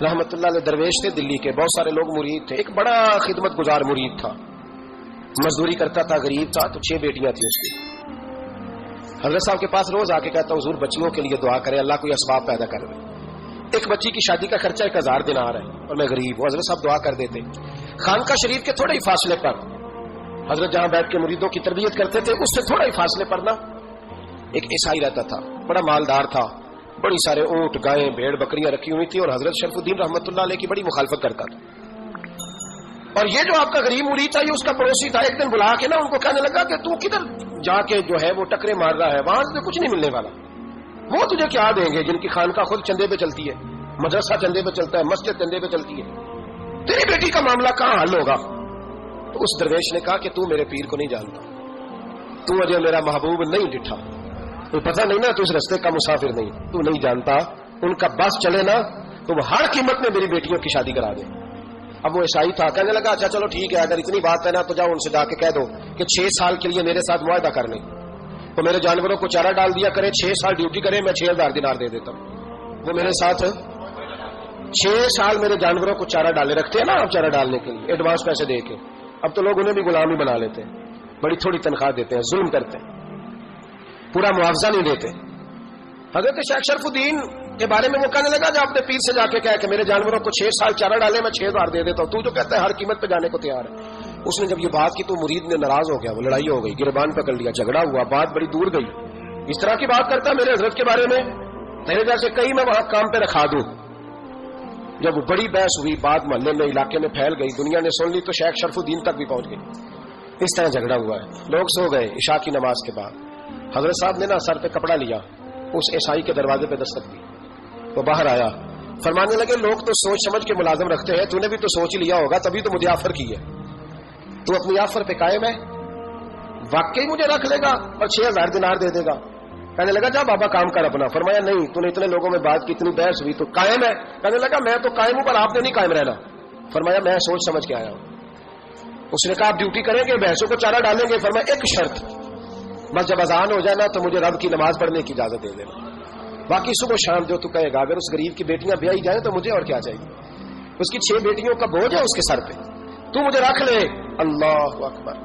رحمت اللہ علیہ درویش تھے دلی کے، بہت سارے لوگ مرید تھے، ایک بڑا خدمت گزار مرید تھا، مزدوری کرتا تھا، غریب تھا، تو 6 بیٹیاں تھیں اس کی۔ حضرت صاحب کے پاس روز آ کے کہتا حضور بچیوں کے لیے دعا کرے، اللہ کوئی اسباب پیدا کر دے، ایک بچی کی شادی کا خرچہ 1000 دینار ہے اور میں غریب ہوں۔ حضرت صاحب دعا کر دیتے۔ خانقاہ شریف کے تھوڑے ہی فاصلے پر حضرت جہاں بیٹھ کے مریدوں کی تربیت کرتے تھے، اس سے تھوڑا ہی فاصلے پر نا ایک عیسائی رہتا تھا، بڑا مالدار تھا، بڑی سارے اونٹ گائیں بھیڑ بکریاں رکھی ہوئی تھی، اور حضرت شرف الدین رحمت اللہ علیہ کی بڑی مخالفت کرتا تھا۔ اور یہ جو آپ کا غریب مرید تھا، یہ اس کا پڑوسی تھا، ایک دن بلا کے نا ان کو کہنے لگا کہ تو کدھر جا کے جو ہے وہ ٹکرے مار رہا ہے، وہاں سے کچھ نہیں ملنے والا، وہ تجھے کیا دیں گے جن کی خانقاہ خود چندے پہ چلتی ہے، مدرسہ چندے پہ چلتا ہے، مسجد چندے پہ چلتی ہے، تیری بیٹی کا معاملہ کہاں حل ہوگا؟ تو اس درویش نے کہا کہ تو میرے پیر کو نہیں جانتا، تو مجھے میرا محبوب نہیں ڈٹھا، تو پتہ نہیں نا، تو اس رستے کا مسافر نہیں، تو نہیں جانتا، ان کا بس چلے نا تو وہ ہر قیمت میں میری بیٹیوں کی شادی کرا دے۔ اب وہ عیسائی تھا، کہنے لگا اچھا چلو ٹھیک ہے، اگر اتنی بات ہے نا تو جاؤ ان سے جا کے کہہ دو کہ 6 سال کے لیے میرے ساتھ معاہدہ کر لیں، تو میرے جانوروں کو چارہ ڈال دیا کرے، 6 سال ڈیوٹی کرے، میں 6000 دینار دے دیتا ہوں۔ وہ میرے ساتھ 6 سال میرے جانوروں کو چارہ ڈالے رکھتے ہیں نا آپ، چارہ ڈالنے کے لیے ایڈوانس پیسے دے کے، اب تو لوگ انہیں بھی غلام ہی بنا لیتے ہیں، بڑی تھوڑی تنخواہ دیتے ہیں، ظلم کرتے ہیں، پورا معاوضہ نہیں دیتے۔ حضرت شیخ شرف الدین کے بارے میں وہ کہنے لگا جو اپنے پیر سے جا کے کہا کہ میرے جانوروں کو 6 سال چارہ ڈالے، میں 6000 دے دیتا ہوں، تو جو کہتا ہے ہر قیمت پہ جانے کو تیار ہے۔ اس نے جب یہ بات کی تو مرید نے ناراض ہو گیا، وہ لڑائی ہو گئی، گربان پکڑ لیا، جھگڑا ہوا، بات بڑی دور گئی، اس طرح کی بات کرتا میرے حضرت کے بارے میں، تیرے جیسے کئی میں وہاں کام پہ رکھا دوں۔ جب وہ بڑی بحث ہوئی، بات محلے میں علاقے میں پھیل گئی، دنیا نے سن لی، تو شیخ شرف الدین تک بھی پہنچ گئی۔ اس طرح جھگڑا ہوا ہے، لوگ سو گئے عشاء کی نماز کے بعد، حضرت صاحب نے نا سر پہ کپڑا لیا، اس عیسائی کے دروازے پہ دستک دی، وہ باہر آیا، فرمانے لگے لوگ تو سوچ سمجھ کے ملازم رکھتے ہیں، تو نے بھی تو سوچ ہی لیا ہوگا، تبھی تو مجھے آفر کی ہے، تو اپنی آفر پہ قائم ہے، واقعی مجھے رکھ لے گا اور 6000 دینار دے دے گا؟ کہنے لگا جا بابا کام کر اپنا۔ فرمایا نہیں، تو نے اتنے لوگوں میں بات کی، اتنی بحث ہوئی، تو قائم ہے؟ کہنے لگا میں تو قائم ہوں، پر آپ نے نہیں قائم رہنا۔ فرمایا میں سوچ سمجھ کے آیا ہوں۔ اس نے کہا آپ ڈیوٹی کریں گے، بحثوں کو چارہ ڈالیں گے؟ فرمایا ایک شرط، بس جب اذان ہو جائے نا تو مجھے رب کی نماز پڑھنے کی اجازت دے دینا، باقی صبح شام جو تو کہے گا۔ اگر اس غریب کی بیٹیاں بیائی جائیں تو مجھے اور کیا چاہیے، اس کی 6 بیٹیوں کا بوجھ ہے اس کے سر پہ، تو مجھے رکھ لے۔ اللہ اکبر۔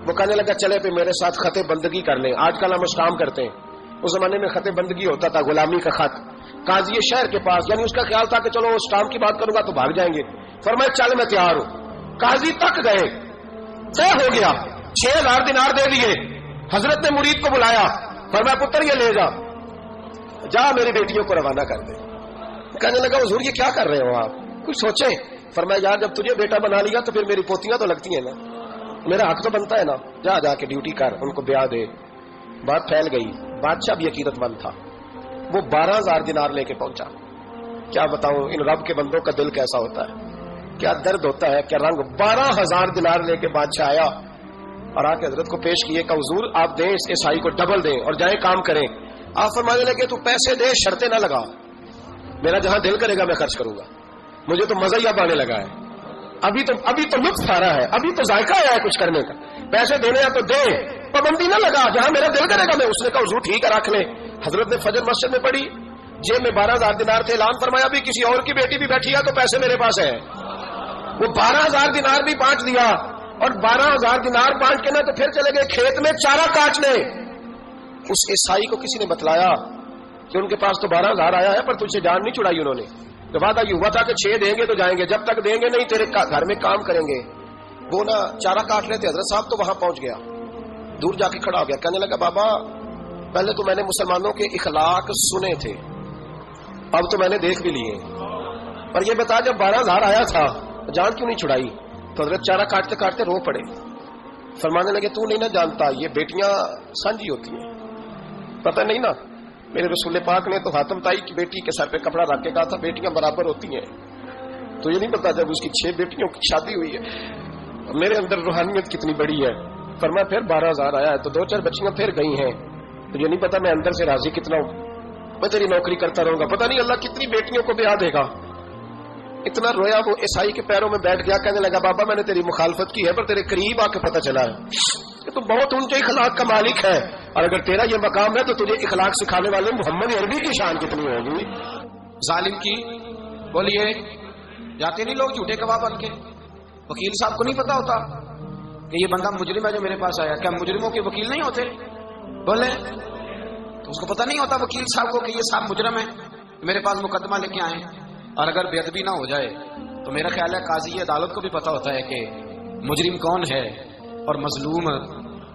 وہ کہنے لگا چلے پہ میرے ساتھ خط بندگی کر لیں، آج کل ہم اس کام کرتے ہیں، اس زمانے میں خط بندگی ہوتا تھا، غلامی کا خط، قاضی شہر کے پاس، یعنی اس کا خیال تھا کہ چلو اس کام کی بات کروں گا تو بھاگ جائیں گے۔ فرمایا چل میں تیار ہوں۔ قاضی تک گئے، طے ہو گیا، 6000 دینار دے دیے۔ حضرت نے مرید کو بلایا، فرمایا پتر یہ لے جا میری بیٹیوں کو روانہ کر دے۔ کہنے لگا حضور یہ کیا کر رہے ہو آپ، کچھ سوچیں۔ فرمایا یار جب تجھے بیٹا بنا لیا تو پھر میری پوتیاں تو لگتی ہیں نا، میرا حق تو بنتا ہے نا، جا کے ڈیوٹی کر، ان کو بیاہ دے۔ بات پھیل گئی، بادشاہ بھی عقیدت مند تھا، وہ 12000 دینار لے کے پہنچا۔ کیا بتاؤں ان رب کے بندوں کا دل کیسا ہوتا ہے، کیا درد ہوتا ہے، کیا رنگ۔ 12000 دینار لے کے بادشاہ آیا اور آ کے حضرت کو پیش کیے کہ حضور آپ دیں اس عیسائی کو ڈبل دیں اور جائیں کام کریں۔ آپ فرمانے لگے تو پیسے دے، شرطیں نہ لگا، میرا جہاں دل کرے گا میں خرچ کروں گا، مجھے تو مزہ ہی اب آنے لگا ہے، ابھی تو لطف آ رہا ہے، ابھی تو ذائقہ آیا ہے کچھ کرنے کا، پیسے دینے ہیں تو دے، پابندی نہ لگا، جہاں میرا دل کرے گا میں۔ اس نے کہا حضور ٹھیک ہے رکھ لیں۔ حضرت نے فجر مسجد میں پڑھی، جیب میں 12000 دینار تھے، اعلان فرمایا بھی کسی اور کی بیٹی بھی بیٹھی ہے تو پیسے میرے پاس ہے۔ وہ 12000 دینار بھی بانٹ دیا، اور 12000 دینار بانٹ کے نا تو پھر چلے گئے کھیت میں چارہ کاٹنے۔ اس عیسائی کو کسی نے بتلایا کہ ان کے پاس تو 12000 آیا ہے، پر تجھ سے جان نہیں چھڑائی انہوں نے، تو وعدہ یہ ہوا تھا کہ 6 دیں گے تو جائیں گے، جب تک دیں گے نہیں تیرے گھر میں کام کریں گے۔ وہ نا چارہ کاٹ رہے تھے، حضرت صاحب تو وہاں پہنچ گیا، دور جا کے کھڑا ہو گیا، کہنے لگا بابا پہلے تو میں نے مسلمانوں کے اخلاق سنے تھے، اب تو میں نے دیکھ بھی لیے، پر یہ بتا جب 12000 آیا تھا جان کیوں نہیں چھڑائی؟ تو حضرت چارہ کاٹتے کاٹتے رو پڑے، فرمانے لگے تو نہیں نہ جانتا یہ بیٹیاں سانجھی ہوتی ہیں، پتہ نہیں نا، میرے رسول پاک نے تو حاتم تائی کی بیٹی کے سر پہ کپڑا رکھ کے کہا تھا بیٹیاں برابر ہوتی ہیں، تو یہ نہیں پتا جب اس کی 6 بیٹیوں کی شادی ہوئی ہے میرے اندر روحانیت کتنی بڑی ہے۔ فرمایا پھر 12000 آیا ہے تو 2-4 بچیاں پھر گئی ہیں، تو یہ نہیں پتا میں اندر سے راضی کتنا ہوں، میں تیری نوکری کرتا رہوں گا، پتہ نہیں اللہ کتنی بیٹیوں کو بیاہ دے گا۔ اتنا رویا وہ عیسائی کے پیروں میں بیٹھ گیا، کہنے لگا بابا میں نے تیری مخالفت کی ہے، پر تیرے قریب آ کے پتہ چلا ہے کہ تو بہت اونچے اخلاق کا مالک ہے، اور اگر تیرا یہ مقام ہے تو تجھے اخلاق سکھانے والے محمد عربی کی شان کتنی ہوگی۔ ظالم کی بولیے جاتے نہیں لوگ جھوٹے گواہ بن کے. وکیل صاحب کو نہیں پتا ہوتا کہ یہ بندہ مجرم ہے جو میرے پاس آیا. کیا مجرموں کے وکیل نہیں ہوتے؟ بولے. تو اس کو پتا نہیں ہوتا وکیل صاحب کو کہ یہ صاحب مجرم ہے, میرے پاس مقدمہ لے کے آئے. اور اگر بے ادبی نہ ہو جائے تو میرا خیال ہے قاضی عدالت کو بھی پتا ہوتا ہے کہ مجرم کون ہے اور مظلوم.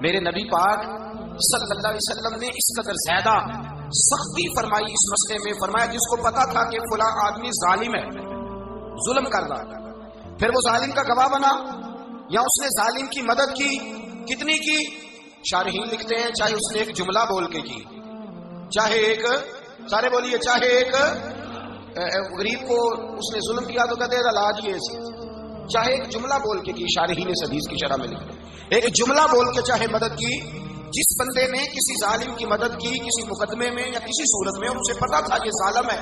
میرے نبی پاک صلی اللہ علیہ وسلم نے اس قدر زیادہ سختی فرمائی اس مسئلے میں. فرمایا جس کو پتا تھا کہ فلاں آدمی ظالم ہے, ظلم کر رہا, پھر وہ ظالم کا گواہ بنا یا اس نے ظالم کی مدد کی, کتنی کی؟ شارحین لکھتے ہیں چاہے اس نے ایک جملہ بول کے کی, چاہے ایک, سارے بولیے, چاہے ایک غریب کو اس نے ظلم کیا تو کہتے ہیں علاج یہ ایسے, چاہے ایک جملہ بول کے کی. شارحین اس حدیث کی شرح میں لکھتے ہیں ایک جملہ بول کے چاہے مدد کی. جس بندے نے کسی ظالم کی مدد کی کسی مقدمے میں یا کسی صورت میں اور اسے پتا تھا یہ ظالم ہے,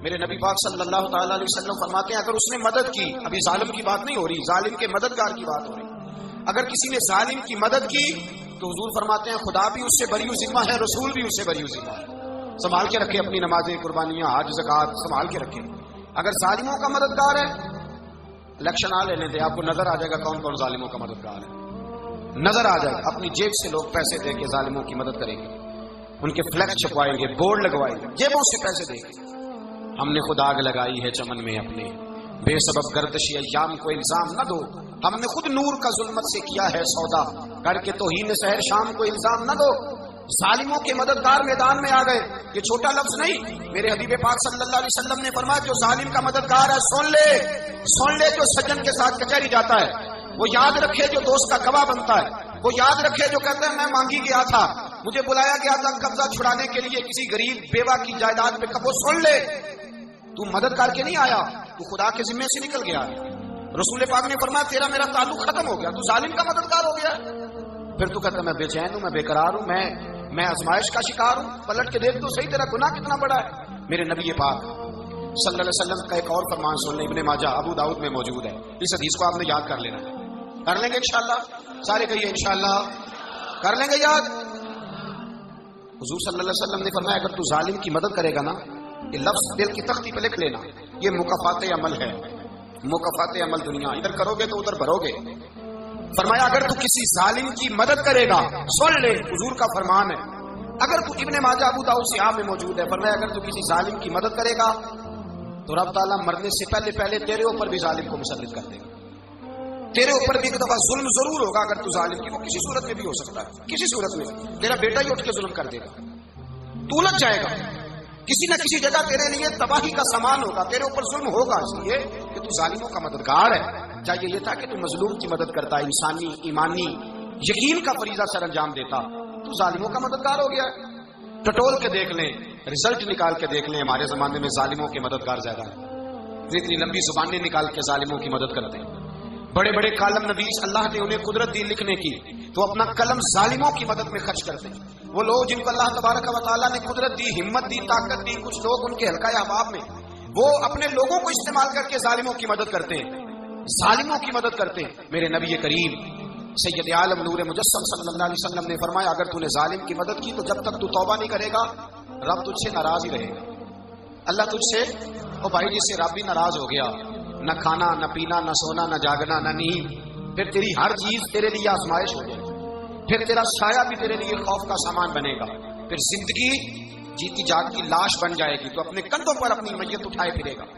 میرے نبی پاک صلی اللہ تعالی علیہ وسلم فرماتے ہیں اگر اس نے مدد کی, ابھی ظالم کی بات نہیں ہو رہی, ظالم کے مددگار کی بات ہو رہی, اگر کسی نے ظالم کی مدد کی تو حضور فرماتے ہیں خدا بھی اس سے بری ذمہ ہے, رسول بھی اس سے بری ذمہ ہے. سنبھال کے رکھے اپنی نمازیں, قربانیاں, حج, زکات سنبھال کے رکھے. اگر ظالموں کا مددگار ہے, الیکشن آ لینے دے, آپ کو نظر آ جائے گا کون کون ظالموں کا مددگار ہے, نظر آ جائے گا. اپنی جیب سے لوگ پیسے دے کے ظالموں کی مدد کریں گے, ان کے فلیکس چھپوائیں گے, بورڈ لگوائیں گے, جیبوں سے پیسے دیں گے. ہم نے خود آگ لگائی ہے چمن میں اپنے, بے سبب گردشی ایام کو الزام نہ دو, ہم نے خود نور کا ظلمت سے کیا ہے سودا, کر کے توہین سحر شام کو الزام نہ دو. ظالموں کے مددگار میدان میں آ گئے, یہ چھوٹا لفظ نہیں. میرے حبیب پاک صلی اللہ علیہ وسلم نے فرمایا جو ظالم کا مددگار ہے سن لے, سن لے, جو سجن کے ساتھ کچہری جاتا ہے وہ یاد رکھے, جو دوست کا گواہ بنتا ہے وہ یاد رکھے, جو کہتا ہے میں مانگی گیا تھا, مجھے بلایا گیا تھا قبضہ چھڑانے کے لیے کسی غریب بیوہ کی جائیداد پہ, وہ سن لے تو مدد کر کے نہیں آیا, تو خدا کے ذمے سے نکل گیا. رسول پاک نے فرمایا تیرا میرا تعلق ختم ہو گیا, تو ظالم کا مددگار ہو گیا. پھر تو کہتا میں بے چین ہوں, میں بے قرار ہوں, میں آزمائش کا شکار ہوں. پلٹ کے دیکھ تو صحیح تیرا گناہ کتنا بڑا ہے. میرے نبی پاک صلی اللہ علیہ وسلم کا ایک اور فرمان سن لیں, ابن ماجہ ابو داؤد میں موجود ہے. اس حدیث کو آپ نے یاد کر لینا ہے, کر لیں گے انشاءاللہ, سارے کہیے انشاءاللہ کر لیں گے یاد. حضور صلی اللہ علیہ وسلم نے فرمایا اگر تو ظالم کی مدد کرے گا نا, یہ لفظ دل کی تختی پہ لکھ لینا, یہ مکافات عمل ہے, مکافات عمل دنیا, ادھر کرو گے تو ادھر بھرو گے. فرمایا اگر تو کسی ظالم کی مدد کرے گا, سن لے حضور کا فرمان ہے, اگر تو ابن ماجہ ابو داؤد سے میں موجود ہے, فرمایا اگر تو کسی ظالم کی مدد کرے گا تو رب تعالیٰ مرنے سے پہلے تیرے اوپر بھی ظالم کو مسلط کر دے گا. تیرے اوپر بھی ایک دفعہ ظلم ضرور ہوگا اگر تو ظالم کی, وہ کسی صورت میں بھی ہو سکتا ہے, کسی صورت میں تیرا بیٹا ہی اٹھ کے ظلم کر دے گا, تو لگ جائے گا, کسی نہ کسی جگہ تیرے لیے تباہی کا سامان ہوگا, تیرے اوپر ظلم ہوگا, اس لیے کہ تو ظالموں کا مددگار ہے. چاہیے یہ تھا کہ تو مظلوم کی مدد کرتا, انسانی ایمانی یقین کا فریضہ سر انجام دیتا, تو ظالموں کا مددگار ہو گیا. ٹٹول کے دیکھ لیں, رزلٹ نکال کے دیکھ لیں, ہمارے زمانے میں ظالموں کے مددگار زیادہ ہیں. اتنی لمبی زبانیں نکال کے ظالموں کی مدد کرتے ہیں. بڑے بڑے کالم نویس اللہ نے انہیں قدرت دی لکھنے کی, تو اپنا قلم ظالموں کی مدد میں خرچ کرتے ہیں. وہ لوگ جن کو اللہ تبارک و تعالیٰ نے قدرت دی, ہمت دی, طاقت دی, کچھ لوگ ان کے حلقہ احباب میں وہ اپنے لوگوں کو استعمال کر کے ظالموں کی مدد کرتے ہیں, ظالموں کی مدد کرتے ہیں. میرے نبی کریم سید عالم نور مجسم صلی اللہ علیہ وسلم نے فرمایا اگر تو نے ظالم کی مدد کی تو جب تک تو توبہ نہیں کرے گا رب تجھ سے ناراض ہی رہے گا. اللہ تجھ سے, او بھائی جس سے رب بھی ناراض ہو گیا, نہ کھانا نہ پینا نہ سونا نہ جاگنا نہ نیند, پھر تیری ہر چیز تیرے لیے آزمائش ہو جائے گی, پھر تیرا سایہ بھی تیرے لیے خوف کا سامان بنے گا, پھر زندگی جیتی جاگتی لاش بن جائے گی, تو اپنے کندھوں پر اپنی میت اٹھائے پھرے گا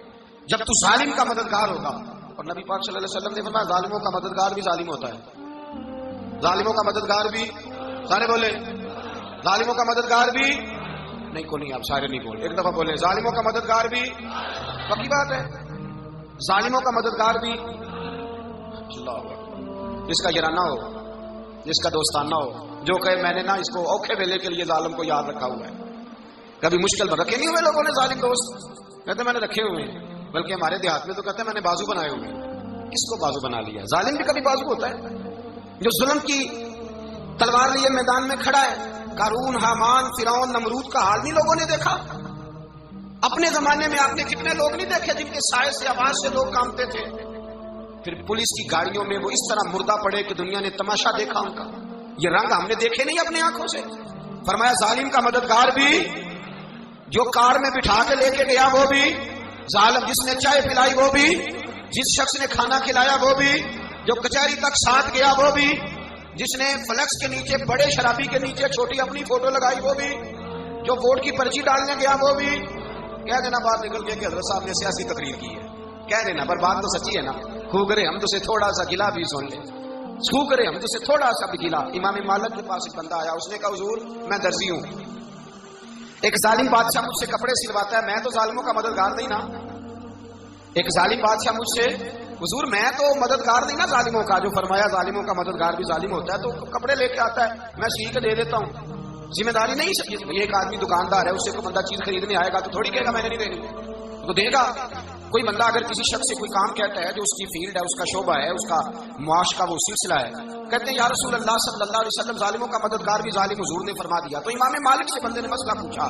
جب تو ظالم کا مددگار ہوگا. اور نبی پاک صلی اللہ علیہ وسلم نے فرمایا ظالموں کا مددگار بھی ظالم ہوتا ہے, ظالموں کا مددگار بھی, سارے بولے ظالموں کا مددگار بھی نہیں, کو نہیں, آپ سارے نہیں بولے, ایک دفعہ بولے ظالموں کا مددگار بھی, پکی بات ہے, ظالموں کا مددگار بھی. جس کا یارانہ ہو, جس کا دوستانہ ہو, جو کہے میں نے نا اس کو اوکھے ویلے کے لیے ظالم کو یاد رکھا ہوا ہے. کبھی مشکل میں رکھے نہیں ہوئے لوگوں نے ظالم دوست, کہتے میں نے رکھے ہوئے ہیں, بلکہ ہمارے دیہات میں تو کہتے ہیں میں نے بازو بنائے ہوئے ہیں. کس کو بازو بنا لیا؟ ظالم بھی کبھی بازو ہوتا ہے, جو ظلم کی تلوار لیے میدان میں کھڑا ہے. قارون, حامان, فرعون, نمرود کا حال نہیں لوگوں نے دیکھا؟ اپنے زمانے میں آپ نے کتنے لوگ نہیں دیکھے جن کے سائے سے, آواز سے لوگ کامتے تھے, پھر پولیس کی گاڑیوں میں وہ اس طرح مردہ پڑے کہ دنیا نے تماشا دیکھا ان کا. یہ رنگ ہم نے دیکھے نہیں اپنی آنکھوں سے. فرمایا ظالم کا مددگار بھی, جو کار میں بٹھا کے لے کے گیا وہ بھی ظالم, جس نے چائے پلائی وہ بھی جس شخص نے کھانا کھلایا وہ بھی، جو کچہری تک ساتھ گیا وہ بھی، جس نے فلیکس کے نیچے بڑے شرابی کے نیچے چھوٹی اپنی فوٹو لگائی وہ بھی، جو ووٹ کی پرچی ڈالنے گیا وہ بھی۔ کہہ دینا بات نکل کے کہ حضرت صاحب نے سیاسی تقریر کی ہے، کہہ دینا، پر بات تو سچی ہے نا۔ خو کرے ہم تو سے تھوڑا سا گلا بھی سن لیں، خو کرے ہم تو سے تھوڑا سا بھی گلا۔ امام مالک کے پاس ایک بندہ آیا، اس نے کہا حضور میں درزی ہوں، ایک ظالم بادشاہ مجھ سے کپڑے سلواتا ہے، میں تو ظالموں کا مددگار نہیں نا۔ ایک ظالم بادشاہ مجھ سے، حضور میں تو مددگار نہیں نا ظالموں کا، جو فرمایا ظالموں کا مددگار بھی ظالم ہوتا ہے، تو کپڑے لے کے آتا ہے میں سی کے دے دیتا ہوں، ذمہ داری نہیں۔ یہ ایک آدمی دکاندار ہے، اس سے کوئی بندہ چیز خریدنے آئے گا تو تھوڑی کہے گا میں نے نہیں دینی، تو دے گا۔ کوئی بندہ اگر کسی شخص سے کوئی کام کہتا ہے جو اس کی فیلڈ ہے، اس کا شعبہ ہے، اس کا معاش کا وہ سلسلہ ہے، کہتے ہیں یا رسول اللہ صلی اللہ علیہ وسلم ظالموں کا مددگار بھی ظالم، حضور نے فرما دیا۔ تو امام مالک سے بندے نے مسئلہ پوچھا،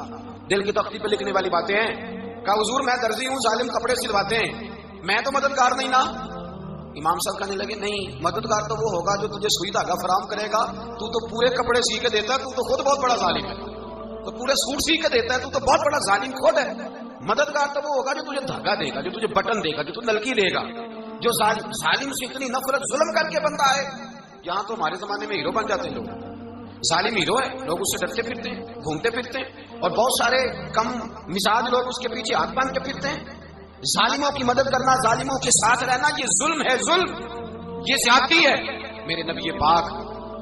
دل کی تختی پہ لکھنے والی باتیں ہیں، کہا حضور میں درزی ہوں، ظالم کپڑے سلواتے ہیں، میں تو مددگار نہیں نا۔ امام صاحب کہنے لگے نہیں، مددگار تو وہ ہوگا جو تجھے سوئی دھاگا فراہم کرے گا، تو پورے کپڑے سی کے دیتا ہے، تو خود بہت بڑا ظالم ہے، تو پورے سوٹ سی کے دیتا ہے، تو بہت بڑا ظالم خود ہے۔ مددگار تو وہ ہوگا جو تجھے دھاگا دے گا، جو تجھے بٹن دے گا، جو تجھے نلکی دے گا، جو ظالم سے اتنی نفرت ظلم کر کے بندہ ہے۔ یہاں تو ہمارے زمانے میں ہیرو بن جاتے ہیں لوگ، ظالم ہیرو ہے، لوگ اس سے ڈرتے پھرتے ہیں، گھومتے پھرتے ہیں، اور بہت سارے کم مزاج لوگ اس کے پیچھے ہاتھ باندھ کے پھرتے ہیں۔ ظالموں کی مدد کرنا، ظالموں کے ساتھ رہنا، یہ ظلم ہے، ظلم، یہ زیادتی ہے۔ میرے نبی پاک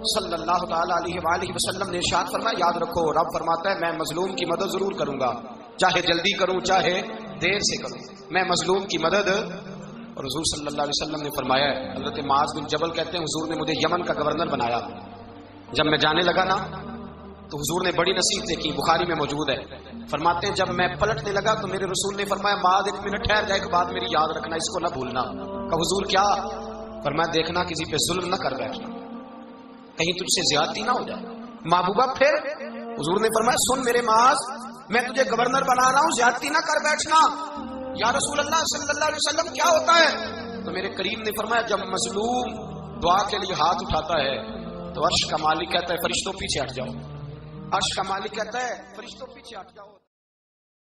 صلی اللہ تعالی علیہ وآلہ وسلم نے ارشاد فرمایا، یاد رکھو رب فرماتا ہے میں مظلوم کی مدد ضرور کروں گا، چاہے جلدی کروں چاہے دیر سے کروں، میں مظلوم کی مدد۔ اور حضور صلی اللہ علیہ وسلم نے فرمایا ہے، حضرت معاذ بن جبل کہتے ہیں حضور نے مجھے یمن کا گورنر بنایا، جب میں جانے لگا نا تو حضور نے بڑی نصیحتیں کی، بخاری میں موجود ہے، فرماتے ہیں جب میں پلٹنے لگا تو میرے رسول نے فرمایا معاذ ایک منٹ ٹھہر جا، ایک بات میری یاد رکھنا، اس کو نہ بھولنا۔ کہ حضور کیا؟ فرمایا دیکھنا کسی پہ ظلم نہ کر بیٹھنا، کہیں تجھ سے زیادتی نہ ہو جائے۔ محبوبہ پھر حضور نے فرمایا سن میرے معاذ، میں تجھے گورنر بنا رہا ہوں، زیادتی نہ کر بیٹھنا۔ یا رسول اللہ صلی اللہ علیہ وسلم کیا ہوتا ہے؟ تو میرے کریم نے فرمایا جب مظلوم دعا کے لیے ہاتھ اٹھاتا ہے تو عرش کا مالک کہتا ہے فرشتوں پیچھے ہٹ جاؤ، عرش کا مالک کہتا ہے فرشتوں پیچھے ہٹ جاؤ۔